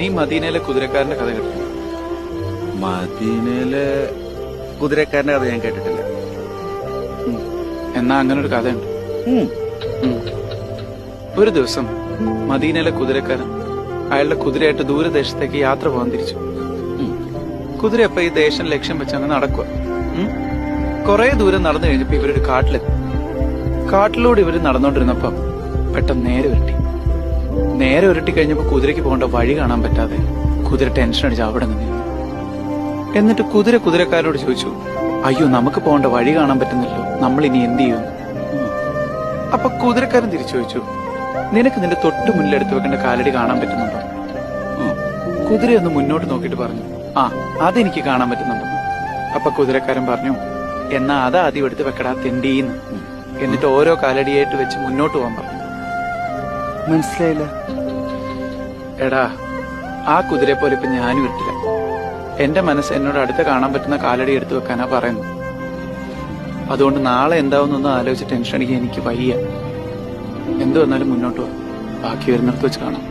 നീ മദീനയിലെ കുതിരക്കാരന്റെ കഥ കേട്ടു? മദീനയിലെ കുതിരക്കാരന്റെ കഥ ഞാൻ കേട്ടിട്ടില്ല. എന്നാ അങ്ങനെ ഒരു കഥയുണ്ട്. ഒരു ദിവസം മദീനയിലെ കുതിരക്കാരൻ അയാളുടെ കുതിരയായിട്ട് ദൂരദേശത്തേക്ക് യാത്ര പോകാൻ തിരിച്ചു. കുതിരയപ്പ ഈ ദേശം ലക്ഷ്യം വെച്ച് അങ്ങ് നടക്കുക. കുറെ ദൂരം നടന്നു കഴിഞ്ഞപ്പോ ഇവരൊരു കാട്ടിലെത്തി. കാട്ടിലൂടെ ഇവര് നടന്നുകൊണ്ടിരുന്നപ്പോ പെട്ടെന്ന് നേരെ ഉരുട്ടി കഴിഞ്ഞപ്പോ കുതിരയ്ക്ക് പോകേണ്ട വഴി കാണാൻ പറ്റാതെ കുതിര ടെൻഷൻ അടിച്ച് അവിടെ നിന്ന്. എന്നിട്ട് കുതിരക്കാരോട് ചോദിച്ചു, അയ്യോ നമുക്ക് പോകേണ്ട വഴി കാണാൻ പറ്റുന്നില്ലോ, നമ്മൾ ഇനി എന്ത് ചെയ്യുന്നു? അപ്പൊ കുതിരക്കാരൻ തിരിച്ചു ചോദിച്ചു, നിനക്ക് നിന്റെ തൊട്ട് മുന്നിലെടുത്ത് വെക്കേണ്ട കാലടി കാണാൻ പറ്റുന്നുണ്ടോ? കുതിരയൊന്ന് മുന്നോട്ട് നോക്കിയിട്ട് പറഞ്ഞു, ആ അതെനിക്ക് കാണാൻ പറ്റുന്നുണ്ടോ? അപ്പൊ കുതിരക്കാരൻ പറഞ്ഞു, എന്നാ അത് ആദ്യം എടുത്ത് വെക്കടാ തെണ്ടീന്ന്. എന്നിട്ട് ഓരോ കാലടിയായിട്ട് വെച്ച് മുന്നോട്ട് പോകാൻ പറഞ്ഞു. മനസ്സിലായില്ല. എടാ, ആ കുതിരയെ പോലെ ഇപ്പൊ ഞാനും ഇട്ടില്ല. എന്റെ മനസ്സ് എന്നോട് അടുത്ത് കാണാൻ പറ്റുന്ന കാലടി എടുത്തു വെക്കാനാ പറയുന്നു. അതുകൊണ്ട് നാളെ എന്താവുന്നൊന്നും ആലോചിച്ച് ടെൻഷൻ അടിക്കാൻ എനിക്ക് വയ്യ. എന്തു വന്നാലും മുന്നോട്ട് പോവാം, ബാക്കി വരുന്നിടത്ത് വെച്ച് കാണാം.